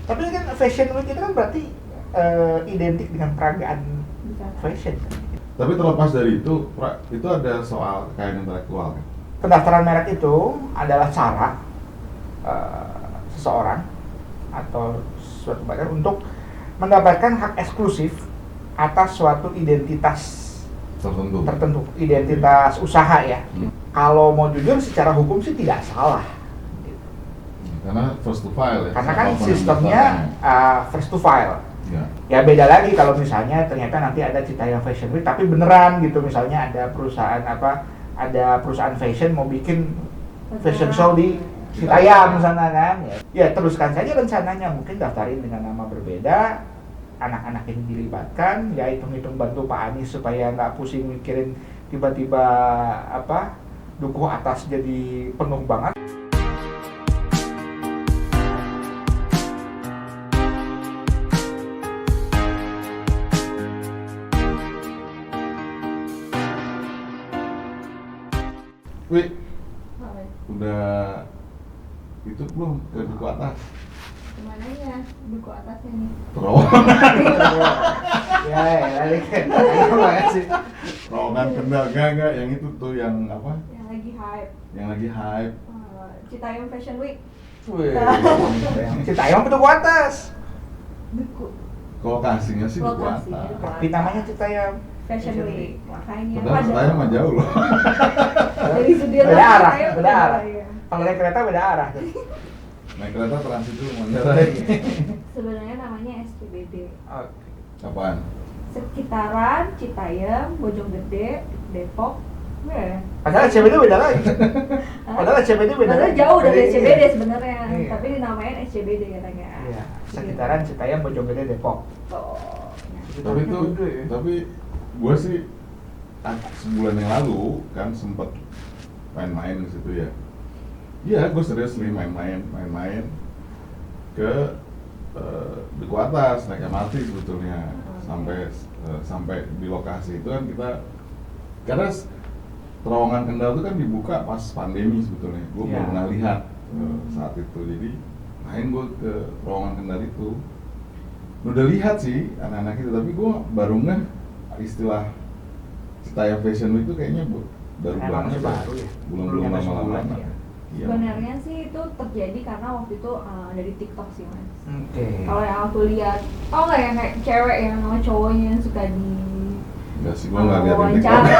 Tapi kan fashion week itu kan berarti identik dengan peragaan fashion. Tapi terlepas dari itu, itu ada soal kekayaan intelektual kan? Pendaftaran merek itu adalah cara seseorang atau suatu badan untuk mendapatkan hak eksklusif atas suatu identitas tertentu, identitas usaha ya. Kalau mau jujur secara hukum sih tidak salah. Karena first to file ya. Karena kan sistemnya first to file. Ya. Ya beda lagi kalau misalnya ternyata nanti ada Citayam Fashion Week tapi beneran gitu, misalnya ada perusahaan fashion mau bikin fashion show di Citayam sana kan. Ya teruskan saja rencananya, mungkin daftarin dengan nama berbeda, anak-anak ini dilibatkan, ya hitung-hitung bantu Pak Anies supaya nggak pusing mikirin tiba-tiba dukuh atas jadi penuh banget. Wih, udah itu belum ke duku atas? Kemana ya duku atasnya nih? Ya, sih. Terowongan Kendal gak yang itu tuh yang apa? Yang lagi hype. Yang lagi hype. Citayam Fashion Week. Wih, Citayam duku atas. Duku. Lokasinya sih duku Lokasinya atas. duku Tapi namanya Citayam Fashion Week. Makanya Padahal saya mah jauh loh. dari Sudirman Beda arah, Citayam beda arah. ya. Kalau naik kereta beda arah. Naik kereta transit dulu Manggarai. Sebenarnya namanya SCBD. Oke. Apaan? Sekitaran Citayam, Bojonggede, Depok. Ya. Padahal SCBD beda lagi. Padahal SCBD beda Padahal lagi. jauh dari Iya. SCBD sebenarnya, Iya. tapi dinamain SCBD katanya. Iya, sekitaran Citayam, Bojonggede, Depok. Oh. Tapi itu, tapi gue sih sebulan yang lalu kan sempet main-main di situ ya. Iya, gue serius nih main-main ke duku atas naik MRT sebetulnya. Sampai di lokasi itu kan kita, karena terowongan Kendal itu kan dibuka pas pandemi sebetulnya. Gue Ya. baru pernah lihat saat itu, jadi main gue ke terowongan Kendal itu. Udah lihat sih anak-anak itu, tapi gue baru ngeh istilah Citayam Fashion Week itu kayaknya baru banget baru ya. belum lama-lama. Ya. Iya. Sebenarnya sih itu terjadi karena waktu itu dari TikTok sih mas. Oke. Kalau yang aku lihat, tau nggak yang kayak cewek yang sama cowoknya yang suka di Enggak sih, gue nggak lihat wawancara.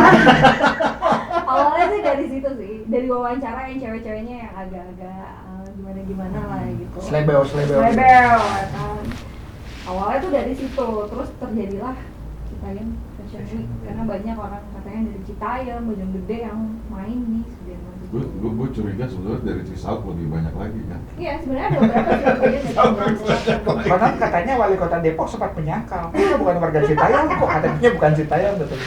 Awalnya sih dari situ sih, dari wawancara yang cewek-ceweknya yang agak-agak gimana lah gitu. Slebel. Slebel, kan. Awalnya tuh dari situ, terus terjadilah Citayam Fashion Week karena banyak orang katanya dari Citayam, Bojonggede yang main di Sudirman. Gue curiga sebetulnya dari Cisauk lebih banyak lagi kan. Iya, sebenarnya ada beberapa Surabaya dari Bahkan katanya wali kota Depok sempat menyangkal, kita bukan warga Citayam kok, katanya bukan Citayam betul.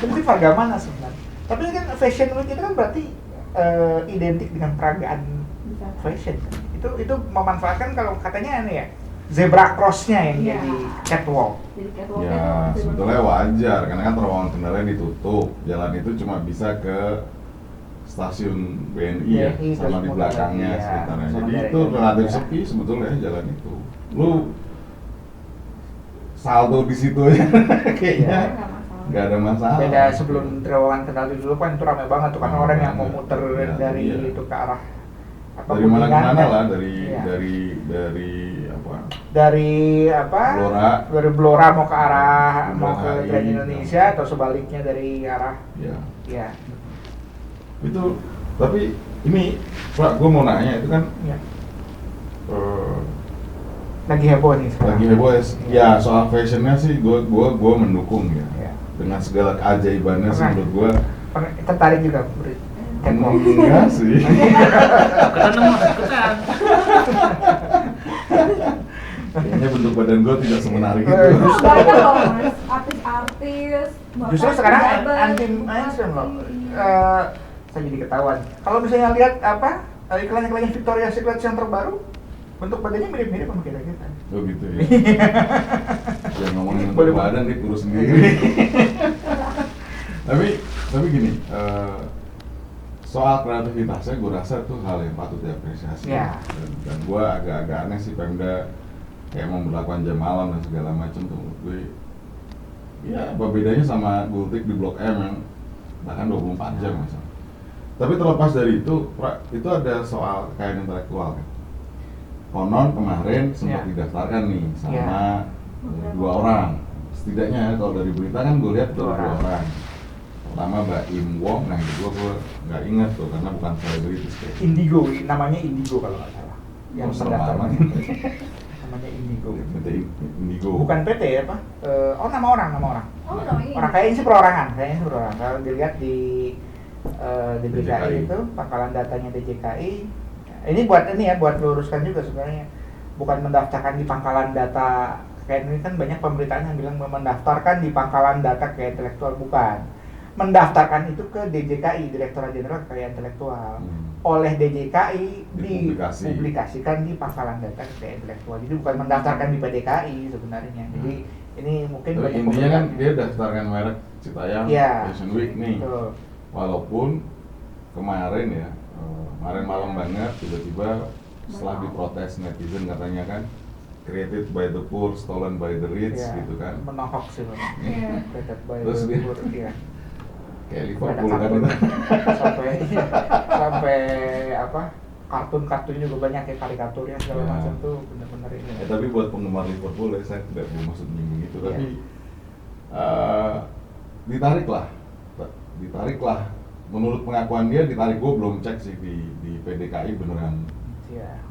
Mungkin warga mana sebenarnya? Tapi kan fashion week itu kan berarti identik dengan peragaan fashion. Itu memanfaatkan kalau katanya ya zebra cross-nya yang Iya. jadi catwalk. Jadi catwalk Ya itu sebetulnya wajar karena kan terowongan Kendalnya ditutup, jalan itu cuma bisa ke stasiun BNI ya, BNI, sama di terus belakangnya iya, sekitarnya. sama Jadi dari itu Kendal, relatif ya. sepi sebetulnya jalan itu. Lu saldo di situ aja kayaknya nggak masalah. nggak ada masalah. Beda sebelum terowongan Kendal dulu kan itu ramai banget tuh karena Ramai orang yang mau banget. muter Iya, dari iya. itu ke arah apa, Dari mana ke Kuningan mana kan? lah, dari Iya. apa? Dari apa? Blora. Dari Blora mau ke arah mau ke Blora Grand ini. Indonesia atau sebaliknya dari arah Ya. ya. Itu tapi ini Pak, gue mau nanya itu kan Ya. eh, Lagi heboh nih sekarang. lagi heboh ya soal fashionnya sih gue mendukung ya. Ya. Dengan segala keajaibannya sih Pernah. menurut gue Tertarik juga beri catwalk. enggak sih. Kayaknya bentuk badan gue tidak semenarik itu. Justru- Banyak loh mas, artis-artis. Justru bahkan sekarang pejabat, anti mainstream loh. bupati. Saya jadi ketahuan. Kalau misalnya lihat apa iklan-iklannya Victoria's Secret yang terbaru, bentuk badannya mirip-mirip sama kita. Oh gitu ya. Jangan ngomongin Boleh, bentuk badan dia kurus sendiri. tapi gini, soal kreativitasnya gue rasa itu hal yang patut diapresiasi. Ya. Dan gue agak-agak aneh sih Pemda kayak memperlakukan jam malam dan segala macam tuh menurut gue ya apa bedanya sama gultik di Blok M yang bahkan 24 jam misalnya. Tapi terlepas dari itu ada soal kekayaan intelektual kan. Konon kemarin sempat didaftarkan nih sama 2 orang. Setidaknya kalau dari berita kan gue lihat tuh 2 orang. Pertama Mbak Im Wong, nah itu gue nggak ingat tuh karena bukan selebritis kayak. Indigo, namanya Indigo kalau nggak salah. Yang terdaftar namanya Indigo. PT Indigo. Bukan PT ya Pak? Nama orang. Oh, namanya Orang kayaknya sih perorangan. Kalau dilihat di DJKI itu pangkalan datanya DJKI. Ini buat luruskan juga sebenarnya. Bukan mendaftarkan di pangkalan data kayak ini kan banyak pemberitaan yang bilang mendaftarkan di pangkalan data kayak intelektual, bukan. Mendaftarkan itu ke DJKI, Direktorat Jenderal Kekayaan Intelektual. Oleh DJKI dipublikasikan di pangkalan data kekayaan intelektual. Jadi bukan mendaftarkan di PDKI sebenarnya. Jadi ini mungkin banyak intinya kan dia daftarkan merek Citayam Fashion Week nih. Betul. Walaupun kemarin malam banget tiba-tiba setelah diprotes netizen katanya kan created by the poor, stolen by the rich gitu kan. Menohok sih memang. Created by Terus the poor, kayak Liverpool kan itu. sampai apa? Kartun-kartun juga banyak ya, karikaturnya segala macam tuh benar-benar ini. Tapi buat penggemar Liverpool saya tidak bermaksud menyinggung itu, tapi ditariklah. Menurut pengakuan dia ditarik, gue belum cek sih di PDKI beneran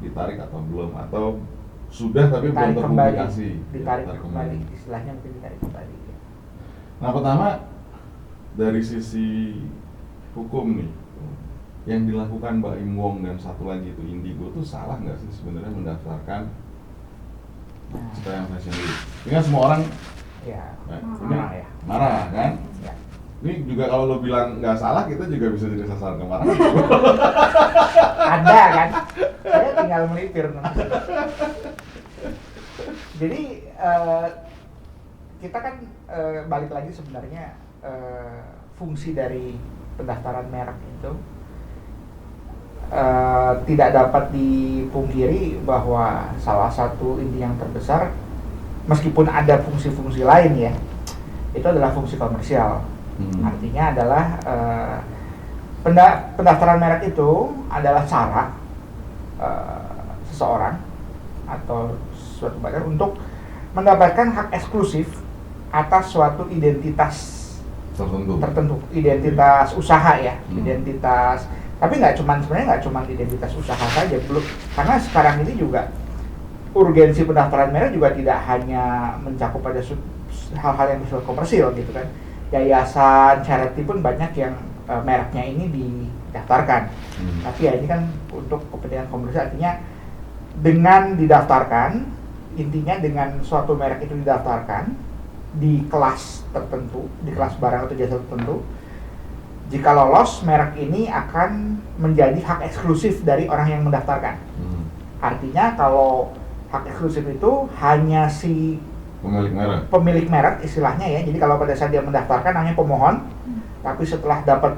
ditarik atau belum, atau sudah tapi belum terpublikasi. Ditarik kembali, istilahnya mungkin ditarik kembali. Nah pertama dari sisi hukum nih, yang dilakukan Mbak Im Wong dan satu lagi itu Indigo tuh salah nggak sih sebenarnya mendaftarkan Citayam Fashion Week? Ini kan semua orang marah kan? Ya. Ini juga kalau lo bilang nggak salah, kita juga bisa jadi sasaran kemarahan. Ada kan? Saya tinggal melipir nanti. Jadi kita kan balik lagi sebenarnya fungsi dari pendaftaran merek itu tidak dapat dipungkiri bahwa salah satu inti yang terbesar, meskipun ada fungsi-fungsi lain ya, itu adalah fungsi komersial. Artinya adalah pendaftaran merek itu adalah cara seseorang atau suatu badan untuk mendapatkan hak eksklusif atas suatu identitas tertentu, identitas usaha ya, identitas. Tapi sebenarnya nggak cuma identitas usaha saja, belum, karena sekarang ini juga urgensi pendaftaran merek juga tidak hanya mencakup pada hal-hal yang bersifat komersil gitu kan. Yayasan, charity pun banyak yang mereknya ini didaftarkan. Tapi ya ini kan untuk kepentingan komersial, artinya dengan didaftarkan, intinya dengan suatu merek itu didaftarkan di kelas tertentu, di kelas barang atau jasa tertentu, jika lolos merek ini akan menjadi hak eksklusif dari orang yang mendaftarkan. Artinya kalau hak eksklusif itu hanya si pemilik merek istilahnya ya. Jadi kalau pada saat dia mendaftarkan namanya pemohon, tapi setelah dapat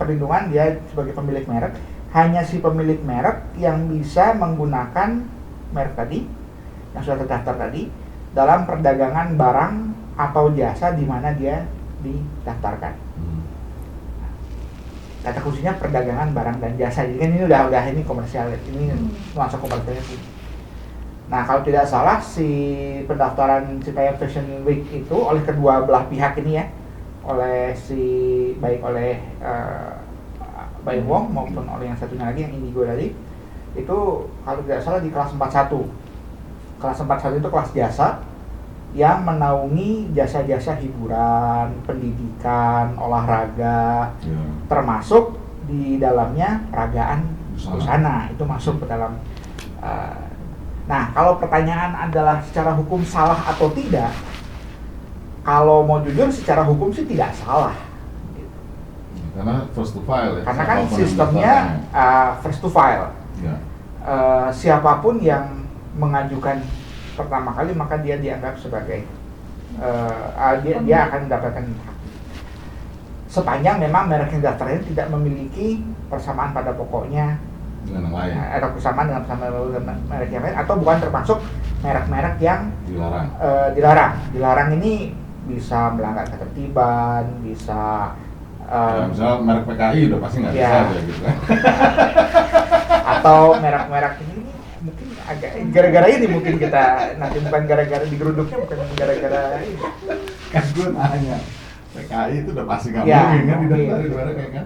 perlindungan dia sebagai pemilik merek, hanya si pemilik merek yang bisa menggunakan merek tadi yang sudah terdaftar tadi dalam perdagangan barang atau jasa di mana dia didaftarkan. Kata kuncinya perdagangan barang dan jasa. Jadi kan ini udah ini komersial, ini nuansa komersialnya sih. Nah kalau tidak salah si pendaftaran Citayam Fashion Week itu oleh kedua belah pihak ini ya, baik oleh Mbak Im Wong maupun oleh yang satunya lagi yang Indigo tadi, itu kalau tidak salah di kelas 41. Kelas 41 itu kelas jasa yang menaungi jasa-jasa hiburan, pendidikan, olahraga, termasuk di dalamnya peragaan busana itu masuk ke dalam. Nah, kalau pertanyaan adalah secara hukum salah atau tidak, kalau mau jujur secara hukum sih tidak salah. Karena first to file ya. Karena kan sistemnya first to file. Ya. Siapapun yang mengajukan pertama kali maka dia dianggap sebagai dia akan mendapatkan hak. Sepanjang memang merek yang daftar ini tidak memiliki persamaan pada pokoknya dengan yang lain, atau persamaan dengan merek yang lain, atau bukan termasuk merek-merek yang dilarang ini bisa melanggar ketertiban, bisa ya, misalnya merek PKI udah pasti nggak bisa aja gitu kan. Atau merek-merek ini mungkin agak gara-gara ini mungkin kita nanti bukan gara-gara digeruduknya, bukan gara-gara ini. Kan gue nanya, PKI itu udah pasti nggak Ya, mungkin kan mungkin. didaftarin mereknya kan?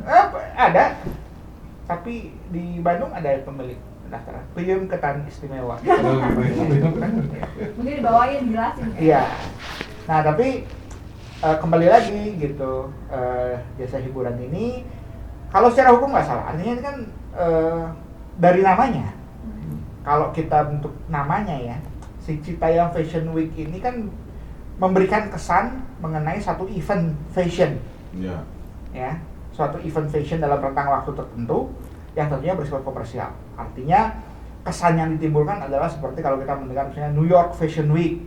Ada, tapi di Bandung ada pemilik pendaftaran Peyem Ketan Istimewa. Oh, gitu. Mungkin di bawahnya dijelasin. Iya. Nah, tapi kembali lagi gitu, jasa hiburan ini kalau secara hukum nggak salah, artinya ini kan dari namanya. Kalau kita bentuk namanya ya, si Citayam Fashion Week ini kan memberikan kesan mengenai satu event fashion, Iya. ya, suatu event fashion dalam rentang waktu tertentu yang tentunya bersifat komersial. Artinya kesan yang ditimbulkan adalah seperti kalau kita mendengar misalnya New York Fashion Week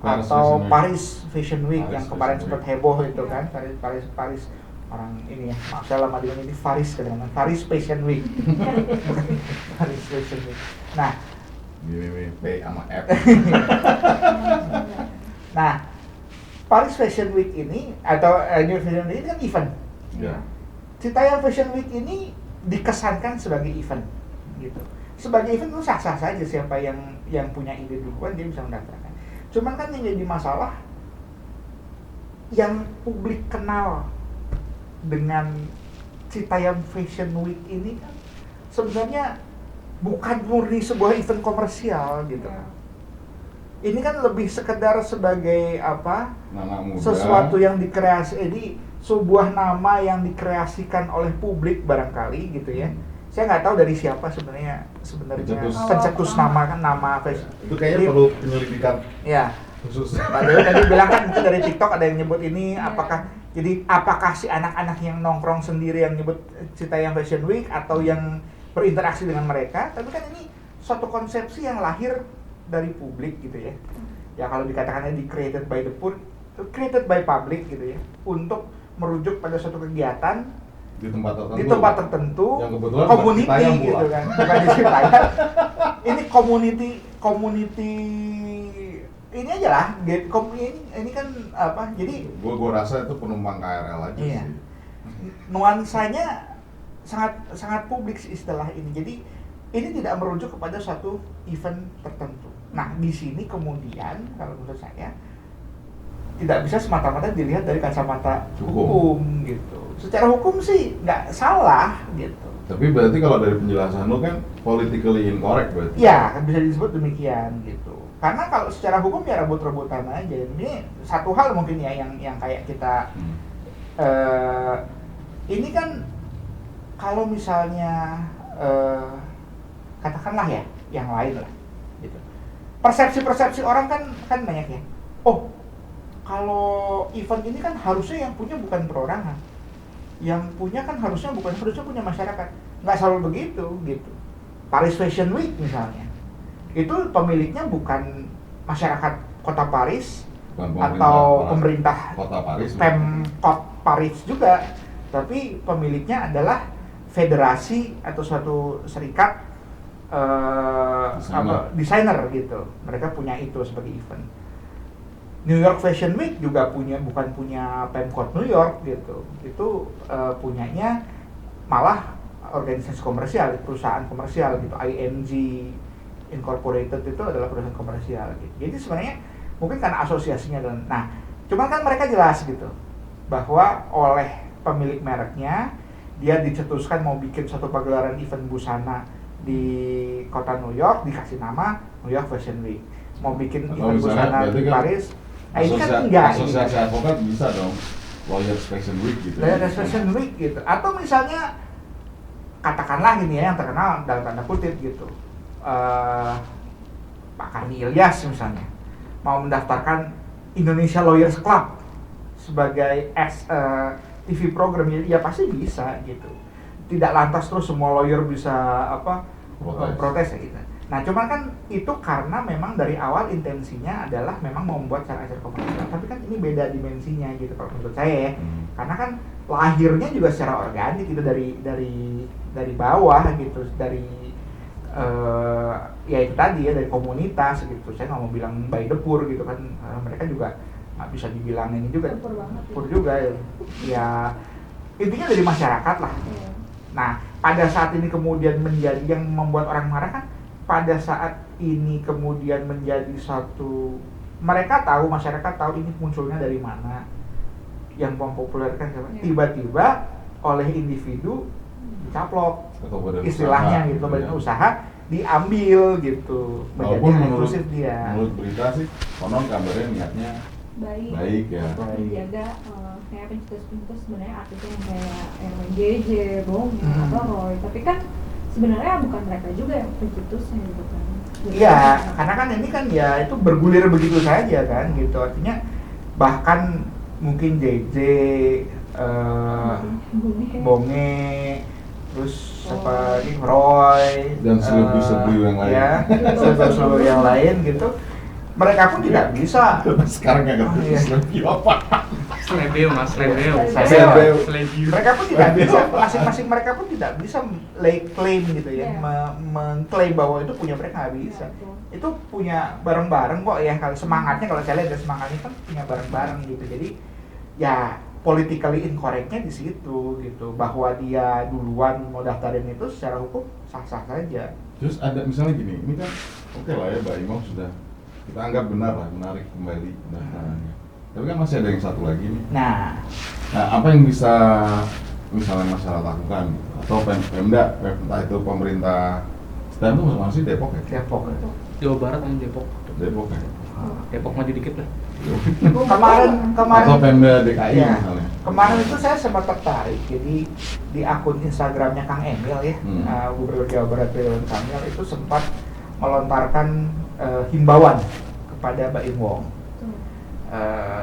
atau Paris Fashion Week yang kemarin sempat heboh itu kan, Paris orang ini ya, maaf saya lama dengan ini Paris kadang-kadang Paris Fashion Week. Bukan Paris Fashion Week. Nah, P sama F. nah, Paris Fashion Week ini atau New York Fashion Week ini kan event. Ya. Citayam Fashion Week ini dikesankan sebagai event gitu. Sebagai event itu sah-sah saja, siapa yang punya ide duluan dia bisa mendaftarkan. Cuman kan yang jadi masalah yang publik kenal dengan Citayam Fashion Week ini kan sebenarnya bukan murni sebuah event komersial gitu. Ini kan lebih sekedar sebagai apa? Nama muda. Sesuatu yang dikreasi, jadi sebuah nama yang dikreasikan oleh publik barangkali gitu ya. Saya nggak tahu dari siapa sebenarnya pencetus nama kan, nama fashion. Itu kayaknya perlu penyelidikan Ya. khusus. Pak Dewi tadi bilang kan mungkin dari TikTok ada yang nyebut ini, apakah si anak-anak yang nongkrong sendiri yang nyebut Citayam Fashion Week atau yang berinteraksi dengan mereka, tapi kan ini suatu konsepsi yang lahir dari publik gitu ya. Ya kalau dikatakannya created by the public gitu ya, untuk merujuk pada suatu kegiatan di tempat tertentu yang kebetulan community gitu kan, bukan di Citayam. Ini community ini aja lah, ini kan apa? Jadi gua rasa itu penumpang KRL aja iya. sih. Nuansanya sangat publik sih istilah ini. Jadi ini tidak merujuk kepada suatu event tertentu. Nah, di sini kemudian kalau menurut saya tidak bisa semata-mata dilihat dari kacamata hukum gitu. Secara hukum sih nggak salah gitu. Tapi berarti kalau dari penjelasan lo kan politically incorrect berarti? Ya, kan bisa disebut demikian gitu. Karena kalau secara hukum ya rebut-rebutan aja. Ini satu hal mungkin ya yang kayak kita ini kan kalau misalnya katakanlah ya yang lain lah gitu. Persepsi orang kan banyak ya. Oh, kalau event ini kan harusnya yang punya bukan perorangan. Yang punya kan harusnya punya masyarakat. Nggak selalu begitu gitu. Paris Fashion Week misalnya, itu pemiliknya bukan masyarakat kota Paris atau pemerintah kota Paris, Pemkot Paris juga, tapi pemiliknya adalah federasi atau suatu serikat desainer gitu. Mereka punya itu sebagai event. New York Fashion Week juga bukan punya Pemkot New York gitu. Itu punyanya malah organisasi komersial, perusahaan komersial gitu. IMG Incorporated itu adalah perusahaan komersial gitu. Jadi sebenarnya mungkin karena asosiasinya cuman kan mereka jelas gitu bahwa oleh pemilik mereknya dia dicetuskan mau bikin suatu pagelaran event busana di kota New York, dikasih nama New York Fashion Week. Mau bikin event busana di Paris, ini kan enggak. Asosiasi advokat bisa dong, Lawyers Fashion Week gitu. Lawyers Fashion Week gitu. Atau misalnya katakanlah gini ya, yang terkenal dalam tanda kutip gitu, Pak Karni Ilyas misalnya mau mendaftarkan Indonesia Lawyers Club sebagai TV program, ya pasti bisa gitu. Tidak lantas terus semua lawyer bisa protes ya gitu. Nah cuman kan itu karena memang dari awal intensinya adalah memang membuat acara komersial, tapi kan ini beda dimensinya gitu kalau menurut saya ya. Karena kan lahirnya juga secara organik gitu dari bawah gitu, dari ya itu tadi ya, dari komunitas gitu. Saya nggak mau bilang by the poor gitu kan, mereka juga nggak bisa dibilang ini juga Poor banget ya. poor juga ya, intinya dari masyarakat lah. Iya. Nah pada saat ini kemudian menjadi yang membuat orang marah kan, pada saat ini kemudian menjadi satu, mereka tahu, masyarakat tahu ini munculnya dari mana, yang mempopulerkan siapa, Iya. tiba-tiba oleh individu dicaplok Atau badan istilahnya usaha, gitu, ya. badan usaha diambil gitu, menjadi Walaupun menurut eksklusif dia. berita sih, konon kabarnya niatnya baik ya. Untuk menjaga kayak pencetus-pencetus sebenarnya artisnya yang kayak Erwin JJ, Bonge, atau Roy, tapi kan sebenarnya bukan mereka juga yang pencetusnya gitu kan. Iya, karena kan ini kan ya itu bergulir begitu saja kan gitu, artinya bahkan mungkin JJ, Bonge, terus siapa lagi, Roy, Dan selebih-selebih yang lain. ya, selebih yang lain gitu, mereka pun tidak bisa. Sekarang nggak ngerti Iya. lagi apa. Slebeo mas, slebeo. Slebeo. Slebeo. Mereka pun tidak bisa, masing-masing mereka pun tidak bisa lay claim gitu ya, Iya. mengklaim bahwa itu punya mereka, nggak bisa. Itu punya bareng-bareng kok ya, kalau semangatnya, kalau saya lihat dari semangatnya kan punya bareng-bareng gitu. Jadi ya politically incorrectnya di situ gitu, bahwa dia duluan mau daftarin itu secara hukum sah-sah saja. Terus ada misalnya gini, ini kan oke lah ya, Mbak Imam sudah kita anggap benar lah, menarik kembali pendaftarannya. Tapi kan masih ada yang satu lagi nih. Nah, Nah, apa yang bisa misalnya masyarakat lakukan gitu? Atau Pemda, entah itu pemerintah, dan itu masuk sih Depok ya? Depok. Jawa Barat yang Depok. Depok ya? Depok maju dikit lah. Kemarin Atau Pemda DKI ya, misalnya? kemarin itu saya sempat tertarik, jadi di akun Instagramnya Kang Emil ya, Gubernur Jawa Barat Ridwan Kamil itu sempat melontarkan himbauan kepada Baim Wong.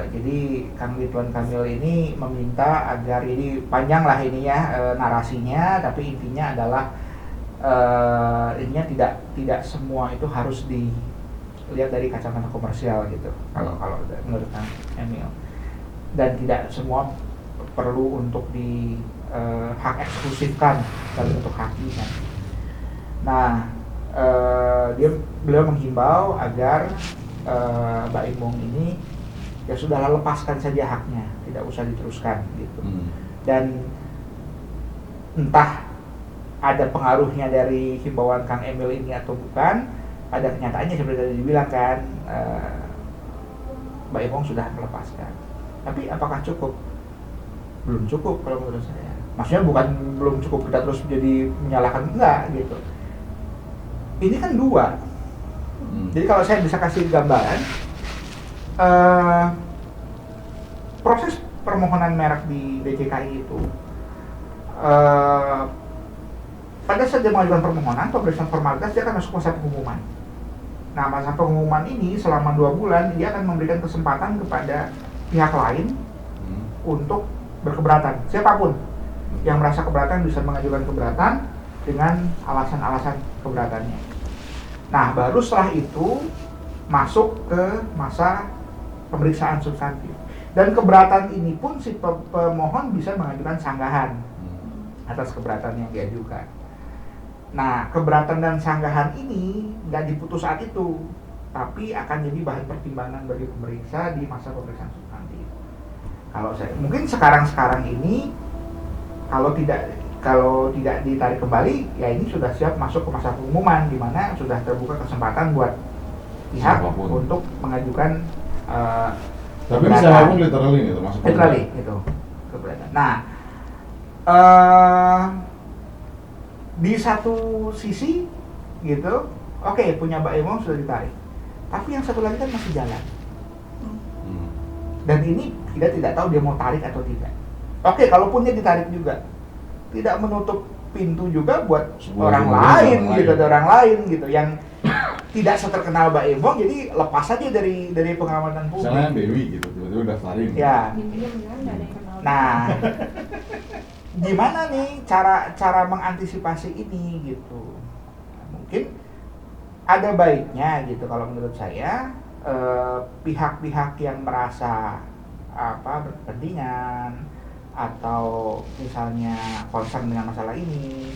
Jadi Kang Ridwan Kamil ini meminta agar, ini panjang lah ini ya narasinya, tapi intinya adalah ininya tidak semua itu harus dilihat dari kacamata komersial gitu, kalau menurut Kang Emil, dan tidak semua perlu untuk di hak eksklusifkan dalam bentuk haki kan. Nah beliau menghimbau agar Baim Wong ini ya sudahlah, lepaskan saja haknya, tidak usah diteruskan gitu. Dan entah ada pengaruhnya dari himbauan Kang Emil ini atau bukan, pada kenyataannya seperti tadi dibilang kan, Baim Wong sudah melepaskan. Tapi apakah cukup? Belum cukup kalau menurut saya. Maksudnya bukan belum cukup kita terus jadi menyalahkan, enggak gitu. Ini kan dua. Jadi kalau saya bisa kasih gambaran, proses permohonan merek di DJKI itu, pada saat dia mengajukan permohonan, pemeriksaan formalitas, dia akan masuk masa pengumuman. Nah, masa pengumuman ini selama 2 bulan dia akan memberikan kesempatan kepada pihak lain untuk berkeberatan. Siapapun yang merasa keberatan bisa mengajukan keberatan dengan alasan-alasan keberatannya. Nah, baru setelah itu masuk ke masa pemeriksaan substantif. Dan keberatan ini pun si pemohon bisa mengajukan sanggahan atas keberatan yang diajukan. Nah, keberatan dan sanggahan ini nggak diputus saat itu, tapi akan jadi bahan pertimbangan bagi pemeriksa di masa pemeriksaan substantif. Kalau saya, mungkin sekarang ini kalau tidak ditarik kembali, ya ini sudah siap masuk ke masa pengumuman, di mana sudah terbuka kesempatan buat pihak siapapun untuk mengajukan tapi siapapun literally nih termasuk literally gitu keberatan. Nah, di satu sisi gitu, oke, punya Baim Wong sudah ditarik, tapi yang satu lagi kan masih jalan. Dan ini kita tidak tahu dia mau tarik atau tidak. Oke, kalaupun dia ditarik juga, tidak menutup pintu juga buat orang lain gitu, ada orang lain gitu yang tidak seterkenal Baim Wong, jadi lepas saja dari pengamatan publik. Misalnya Dewi gitu, tiba-tiba daftarin. Ya. Nah, gimana nih cara mengantisipasi ini gitu? Mungkin ada baiknya gitu kalau menurut saya, pihak-pihak yang merasa berkepentingan atau misalnya concern dengan masalah ini,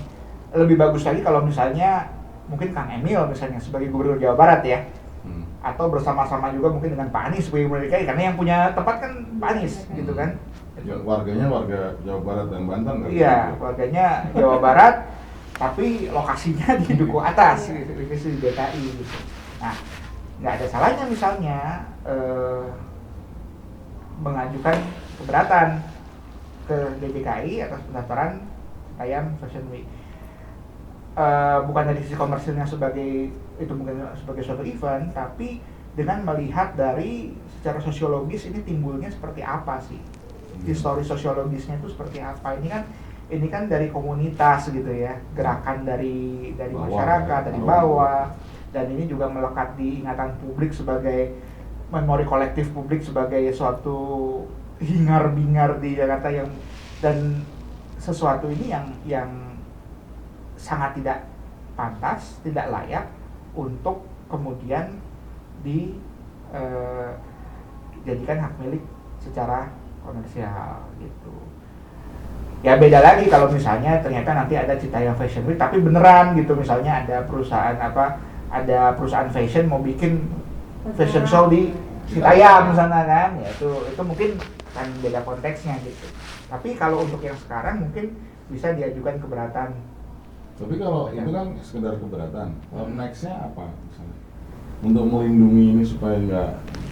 lebih bagus lagi kalau misalnya mungkin Kang Emil misalnya sebagai Gubernur Jawa Barat ya, atau bersama-sama juga mungkin dengan Pak Anies sebagai Gubernur DKI, karena yang punya tempat kan Pak Anies gitu kan. Warganya warga Jawa Barat dan Banten kan? Iya, warganya Jawa Barat, tapi lokasinya di Duku Atas, gitu, di DKI gitu. Nah, nggak ada salahnya misalnya mengajukan keberatan ke DJKI atas pendaftaran Citayam Fashion Week. Bukan dari sisi komersilnya sebagai itu mungkin sebagai suatu event, tapi dengan melihat dari secara sosiologis ini timbulnya seperti apa sih, histori sosiologisnya itu seperti apa. Ini kan dari komunitas gitu ya, gerakan dari masyarakat dari bawah, dan ini juga melekat di ingatan publik sebagai memori kolektif publik sebagai suatu hingar-bingar di Jakarta dan sesuatu ini yang sangat tidak pantas, tidak layak untuk kemudian dijadikan hak milik secara komersial gitu. Ya beda lagi kalau misalnya ternyata nanti ada Citayam Fashion Week tapi beneran gitu, misalnya ada perusahaan fashion mau bikin fashion show di Citayam misalnya kan, ya itu mungkin kan beda konteksnya gitu. Tapi kalau untuk yang sekarang mungkin bisa diajukan keberatan. Tapi kalau itu kan sekedar keberatan, nextnya apa misalnya? Untuk melindungi ini supaya nggak...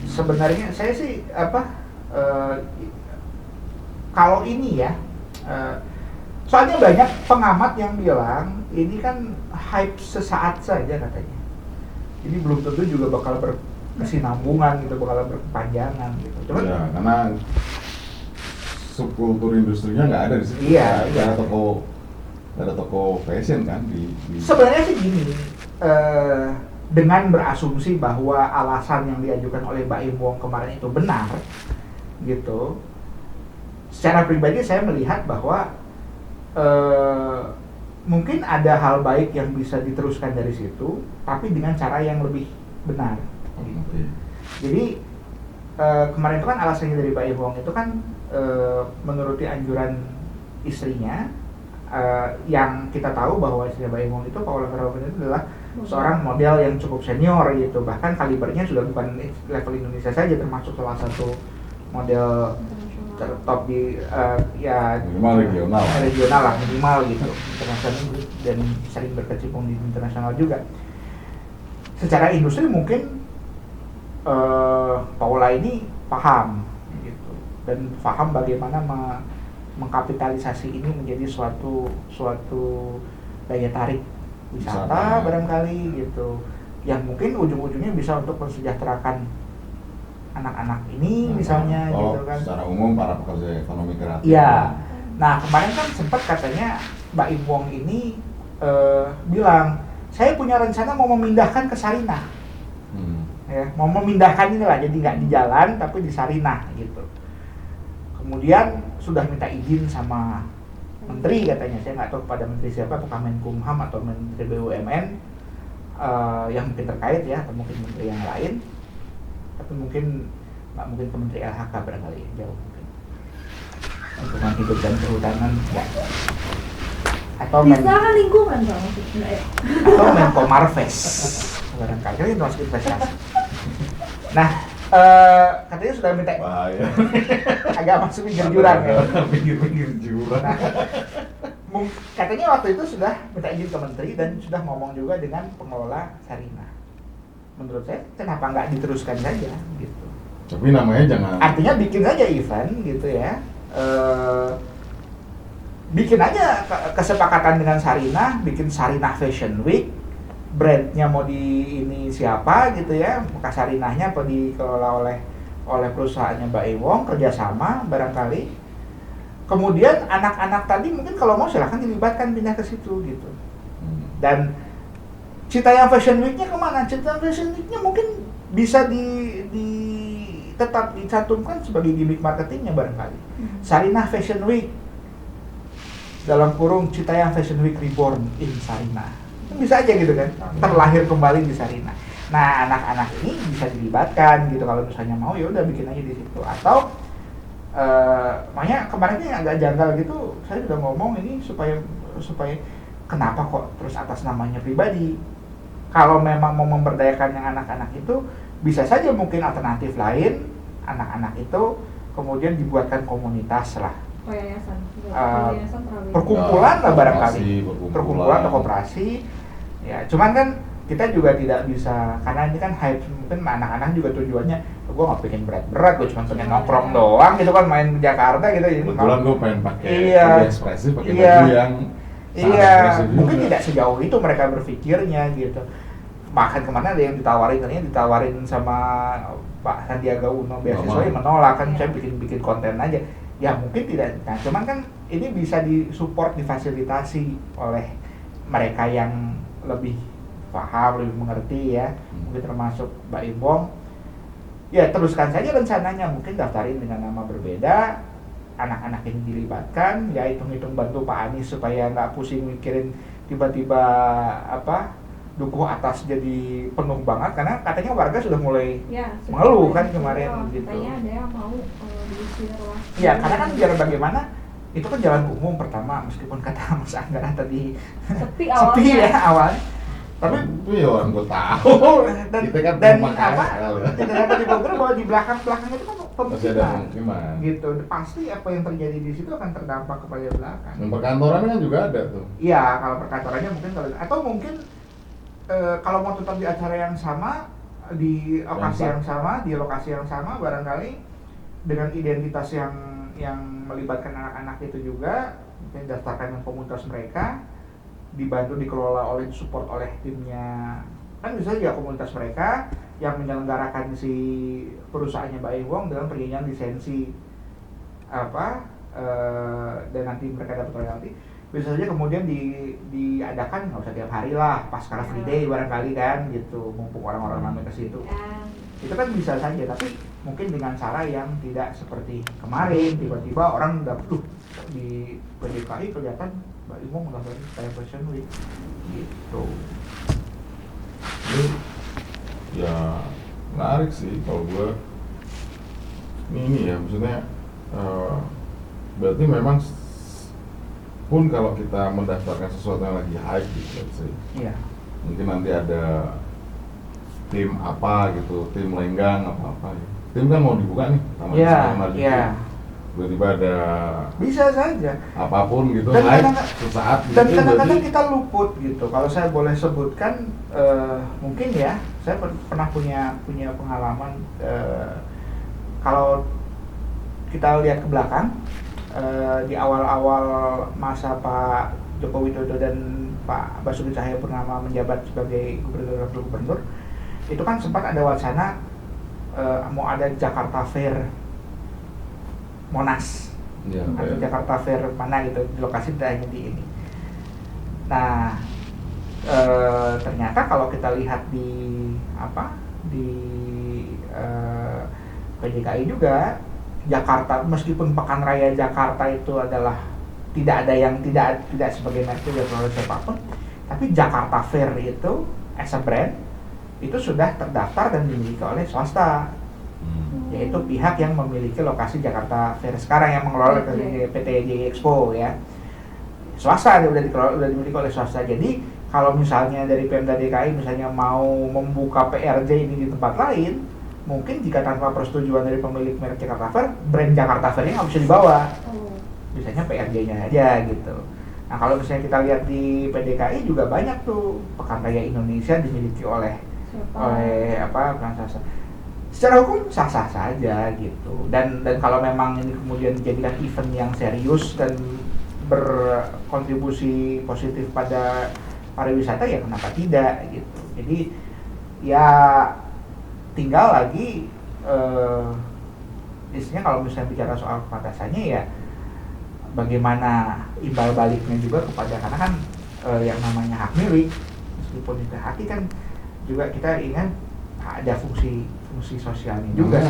Sebenarnya saya sih kalau ini ya, soalnya banyak pengamat yang bilang ini kan hype sesaat saja katanya. Jadi belum tentu juga bakal berkesinambungan gitu, bakal berkepanjangan gitu. Cuman ya, karena subkultur industrinya nggak ada di situ. Iya. Ada toko fashion kan di... Sebenarnya sih gini, dengan berasumsi bahwa alasan yang diajukan oleh Mbak Im Wong kemarin itu benar, gitu. Secara pribadi saya melihat bahwa mungkin ada hal baik yang bisa diteruskan dari situ, tapi dengan cara yang lebih benar. Gitu. Jadi kemarin itu kan alasannya dari Mbak Im Wong itu kan menuruti anjuran istrinya. Yang kita tahu bahwa istrinya Mbak Im Wong itu, Paula Verhoeven itu adalah seorang model yang cukup senior gitu, bahkan kalibernya sudah bukan level Indonesia saja, termasuk salah satu model tertop di minimal regional lah, minimal gitu, internasional, dan sering berkecimpung di internasional juga. Secara industri mungkin Paula ini paham gitu, dan paham bagaimana mengkapitalisasi ini menjadi suatu daya tarik wisata barangkali gitu, yang mungkin ujung-ujungnya bisa untuk mensejahterakan anak-anak ini misalnya gitu kan. Secara umum para pekerja ekonomi kreatif. Iya. Nah kemarin kan sempat katanya Mbak Im Wong ini bilang, saya punya rencana mau memindahkan ke Sarinah. Ya, mau memindahkan inilah, jadi nggak di jalan tapi di Sarinah gitu. Kemudian sudah minta izin sama menteri katanya, saya nggak tahu kepada menteri siapa, apakah Menkumham atau Menteri BUMN yang mungkin terkait ya, atau mungkin menteri yang lain, tapi mungkin nggak mungkin ke Menteri LHK barangkali, jauh mungkin. Lingkungan hidup dan kehutanan ya. Atau bisa kan lingkungan Pak maksudnya ya. Atau Menko Marves barangkali, kan itu masuk investasi. Nah, katanya sudah minta bahaya. agak masuk pinggir jurang ya. Pinggir jurang. Nah, katanya waktu itu sudah minta izin ke menteri dan sudah ngomong juga dengan pengelola Sarinah. Menurut saya kenapa nggak diteruskan saja gitu. Tapi namanya jangan. Artinya bikin aja event gitu ya. Bikin aja kesepakatan dengan Sarinah, bikin Sarinah Fashion Week. Brandnya mau di ini siapa gitu ya, bekas Sarinahnya apa dikelola oleh perusahaannya Mbak Im Wong, kerjasama barangkali. Kemudian anak-anak tadi mungkin kalau mau silahkan dilibatkan, pindah ke situ gitu. Dan Citayam Fashion Week-nya kemana? Citayam Fashion Week-nya mungkin bisa tetap dicantumkan sebagai gimmick marketingnya barangkali. Sarinah Fashion Week dalam kurung Citayam Fashion Week Reborn in Sarinah. Bisa aja gitu kan, terlahir kembali di Sarinah. Nah anak-anak ini bisa dilibatkan gitu, kalau misalnya mau ya udah bikin aja di situ. Atau makanya kemarin ini agak janggal gitu, saya udah ngomong ini supaya kenapa kok terus atas namanya pribadi. kalau memang mau memberdayakan yang anak-anak itu, bisa saja mungkin alternatif lain, anak-anak itu kemudian dibuatkan komunitas lah. Yayasan. Yayasan terlalu Perkumpulan lah barangkali. Perkumpulan. Perkumpulan atau koperasi. Ya, cuman kan kita juga tidak bisa, karena ini kan hype, mungkin anak-anak juga tujuannya, gue nggak pengen berat-berat, gue cuma pengen nongkrong doang gitu kan, main di Jakarta gitu. Jadi Kebetulan gue pengen pakai Iya. lebih ekspresif, pakai Iya. baju yang sangat Iya, ekspresif mungkin juga. tidak sejauh itu mereka berpikirnya gitu. Bahkan kemana ada yang ditawarin sama Pak Sandiaga Uno, beasiswanya menolak kan, saya bikin konten aja. Ya mungkin tidak, nah cuman kan ini bisa disupport, difasilitasi oleh mereka yang lebih paham, lebih mengerti ya, mungkin termasuk Mbak Imbong. Ya teruskan saja rencananya, mungkin daftarin dengan nama berbeda, anak-anak ini dilibatkan, ya hitung-hitung bantu Pak Anies supaya nggak pusing mikirin tiba-tiba dukuh atas jadi penuh banget, karena katanya warga sudah mulai mengeluh kan kemarin gitu. Katanya ada yang mau diusir lah. Ya karena kan biar bagaimana, itu kan jalan umum pertama, meskipun kata Mas Anggara tadi Sepi sepi awalnya. ya awalnya, tapi itu ya orang gue tahu. dan Kita kan dan pemakai apa kali ya. tidak dapat dibongkar bahwa di belakang itu kan Masih ada pemukiman pemukiman. gitu, pasti apa yang terjadi di situ akan terdampak kepada belakang. Yang perkantoran kan juga ada tuh. Iya, kalau perkantorannya mungkin atau mungkin kalau mau tetap di acara yang sama, di lokasi yang sama, barangkali dengan identitas yang melibatkan anak-anak itu juga, mungkin daftarkan yang komunitas mereka, dibantu dikelola support oleh timnya, kan bisa juga komunitas mereka yang menyelenggarakan si perusahaannya Mbak Iwong dengan perjanjian lisensi dan nanti mereka dapat royalti. Bisa saja kemudian diadakan, nggak usah tiap hari lah, pas Car Free Day barangkali kan gitu, mumpung orang-orang ramai ke situ. Itu kan bisa saja, tapi mungkin dengan cara yang tidak seperti kemarin, tiba-tiba orang udah di PDKI kelihatan Mbak Imong nggak kayak Fashion Week gitu. Ini ya menarik sih kalau gue. Ini ya maksudnya berarti memang pun kalau kita mendaftarkan sesuatu yang lagi hype gitu, let's say, Iya. mungkin nanti ada tim apa gitu, tim lenggang apa ya. Tim kan mau dibuka nih sama Iya, Marjuki. iya. Tiba-tiba ada Bisa saja. apapun gitu, Dan hype kadang- sesaat gitu. Dan kadang-kadang berarti- kita luput gitu. Kalau saya boleh sebutkan, mungkin ya, saya pernah punya pengalaman. Kalau kita lihat ke belakang, di awal-awal masa Pak Joko Widodo dan Pak Basuki Cahayapurnama menjabat sebagai gubernur, itu kan sempat ada wacana mau ada Jakarta Fair Monas. Ya, Atau Jakarta Fair mana gitu, di lokasi tidak hanya di ini. Nah, ternyata kalau kita lihat di PDKI juga, Jakarta, meskipun Pekan Raya Jakarta itu adalah tidak ada yang tidak sebagai merek oleh siapapun, tapi Jakarta Fair itu as a brand itu sudah terdaftar dan dimiliki oleh swasta, yaitu pihak yang memiliki lokasi Jakarta Fair sekarang yang mengelola PT JI Expo ya. Swasta udah dimiliki oleh swasta. Jadi kalau misalnya dari Pemda DKI misalnya mau membuka PRJ ini di tempat lain, mungkin jika tanpa persetujuan dari pemilik merek Jakarta Fair, brand Jakarta Fair-nya nggak bisa dibawa. Biasanya PRJ-nya aja gitu. Nah kalau misalnya kita lihat di PDKI juga banyak tuh Pekan Raya Indonesia dimiliki oleh peran swasta. Secara hukum sah-sah saja gitu. Dan kalau memang ini kemudian dijadikan event yang serius dan berkontribusi positif pada pariwisata, ya kenapa tidak gitu. Jadi ya tinggal lagi isinya kalau misalnya bicara soal kebatasannya ya bagaimana imbal baliknya juga kepada, karena kan yang namanya hak milik meskipun itu haki kan juga kita ingat ada fungsi sosialnya juga.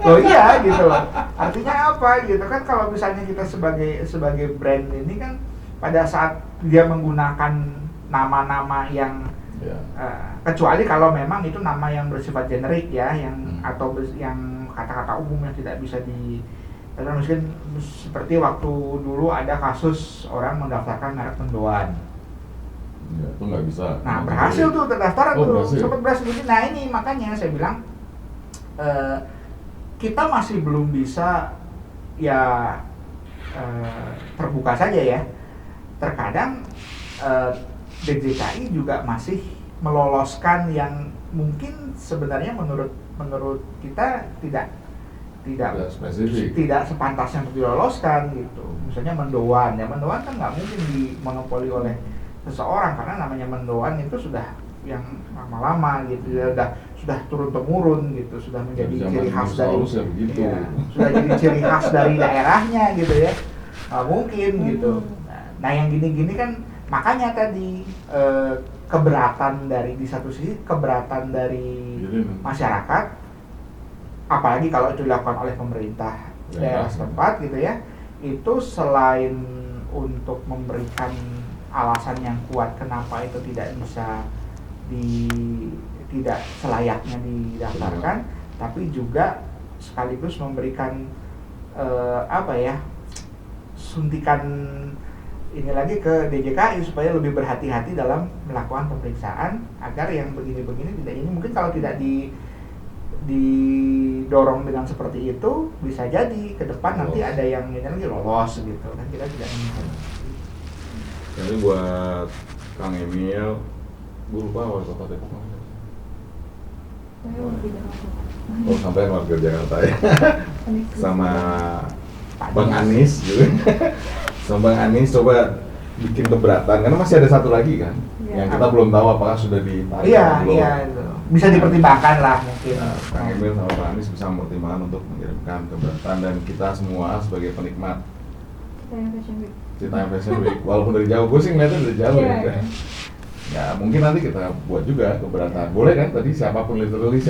Loh iya gitu loh. Artinya apa gitu kan, kalau misalnya kita sebagai brand ini kan pada saat dia menggunakan nama-nama yang kecuali kalau memang itu nama yang bersifat generik ya, atau yang kata-kata umum yang tidak bisa karena mungkin seperti waktu dulu ada kasus orang mendaftarkan merek mendoan. Ya, itu nggak bisa. Nah berhasil tuh terdaftar Oh, tuh, berhasil. sempat berhasil. Nah ini makanya saya bilang kita masih belum bisa ya terbuka saja ya. Terkadang DJKI juga masih meloloskan yang mungkin sebenarnya menurut kita tidak Spesifik. tidak sepantasnya untuk diloloskan gitu. Misalnya mendoan kan nggak mungkin dimonopoli oleh seseorang karena namanya mendoan itu sudah yang lama-lama gitu ya, sudah turun temurun gitu, sudah menjadi Zaman ciri khas dari dinosaurus ya begitu. iya, sudah jadi ciri khas dari daerahnya gitu ya, nggak mungkin gitu. Nah yang gini-gini kan makanya tadi keberatan dari di satu sisi keberatan dari masyarakat, apalagi kalau itu dilakukan oleh pemerintah daerah setempat gitu ya, itu selain untuk memberikan alasan yang kuat kenapa itu tidak bisa tidak selayaknya didaftarkan, tapi juga sekaligus memberikan suntikan ini lagi ke DJKI supaya lebih berhati-hati dalam melakukan pemeriksaan agar yang begini-begini tidak ini mungkin kalau tidak didorong dengan seperti itu bisa jadi ke depan nanti ada yang ini lagi lolos gitu kan, kita tidak inginkan. Jadi buat Kang Emil, gue lupa wali kota Depok mana? Oh sampai warga Jakarta ya, sama Bang Anies gitu. Sama Bang Anies coba bikin keberatan karena masih ada satu lagi kan, yang kita belum tahu apakah sudah ditarik atau belum. Iya itu bisa dipertimbangkan lah mungkin. Nah, Kang Emil sama Bang Anies bisa mempertimbangkan untuk mengirimkan keberatan dan kita semua sebagai penikmat Citayam Fashion Week, walaupun dari jauh, gue sih ngeliatnya dari jauh ya. Ya mungkin nanti kita buat juga keberatan, boleh kan? Tadi siapapun literally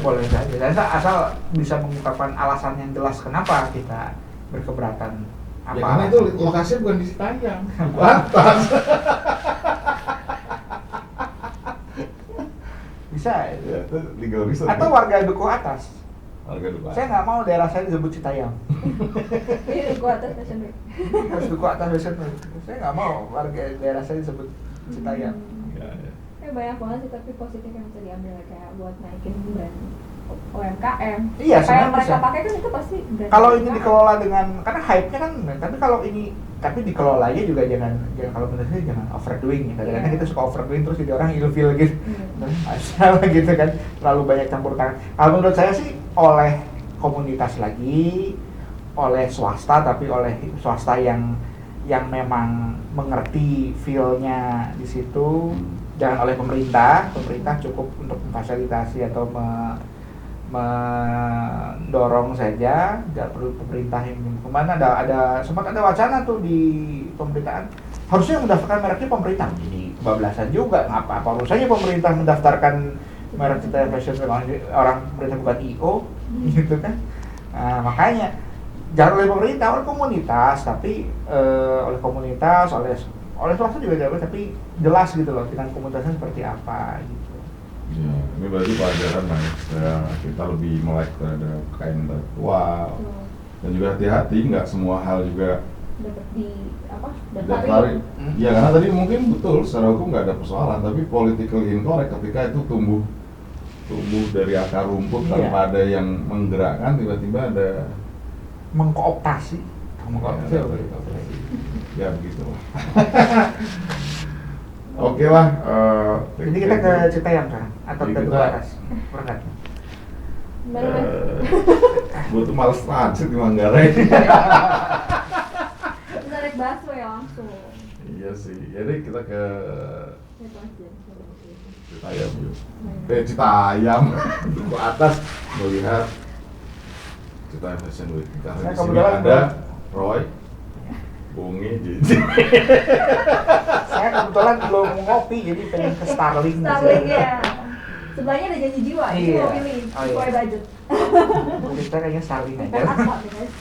boleh saja. Dan asal bisa mengungkapkan alasan yang jelas kenapa kita berkeberatan. Ya karena itu lokasinya bukan di Citayam, di atas. Bisa. Ya, itu legal reason. Atau warga Duku Atas. Warga Duku Atas. Saya nggak mau daerah saya disebut Citayam. Ini Duku Atas Fashion Week. Harus Duku Atas Fashion Week. Saya nggak mau warga daerah saya disebut Citayam. Ya. Banyak banget sih tapi positif yang bisa diambil kayak buat naikin brand UMKM. Iya, apa yang sebenarnya mereka bisa. pakai kan itu pasti brand Kalau ini UMKM. dikelola dengan karena hype-nya kan, tapi kalau ini dikelolanya juga jangan kalau menurut saya jangan overdoing ya. Kadang-kadang kita suka overdoing terus jadi orang ilfil gitu. Masalah gitu kan, terlalu banyak campur tangan. Kalau menurut saya sih oleh komunitas lagi, oleh swasta tapi oleh swasta yang memang mengerti feel-nya di situ. Jangan oleh pemerintah cukup untuk memfasilitasi atau mendorong saja, tidak perlu pemerintah yang kemana. Sempat ada wacana tuh di pemberitaan harusnya mendaftarkan mereknya pemerintah, jadi kebablasan juga. Apa urusannya pemerintah mendaftarkan merek Citayam Fashion orang pemerintah bukan IO gitu kan. Nah, makanya jangan oleh pemerintah, oleh komunitas, tapi oleh komunitas, oleh swasta juga jago, tapi jelas gitu loh dengan komunitasnya seperti apa gitu. Ya, ini berarti pelajaran lah ya, kita lebih melek terhadap kekayaan intelektual dan juga hati-hati, nggak semua hal juga dapat daftarin. Ya karena tadi mungkin betul secara hukum nggak ada persoalan, tapi politically incorrect ketika itu tumbuh dari akar rumput tanpa ada yang menggerakkan, tiba-tiba ada mengkooptasi. Ya begitu lah. Oke lah. Jadi kita ke Citayam sekarang atau ke Duku Atas? Berangkat. Gue tuh males transit di Manggarai. Bisa naik busway langsung. Iya sih. Jadi kita ke Citayam yuk. Citayam Duku Atas melihat Citayam Fashion Week. Karena di sini ada Roy, Bungi, Jiji. Saya kebetulan belum ngopi, jadi pengen ke Starling. Starling ya. Sebelahnya ada Janji Jiwa, Iya. mau pilih, Oh, iya. sesuai budget. Kita kayaknya Starling aja. Apa, guys?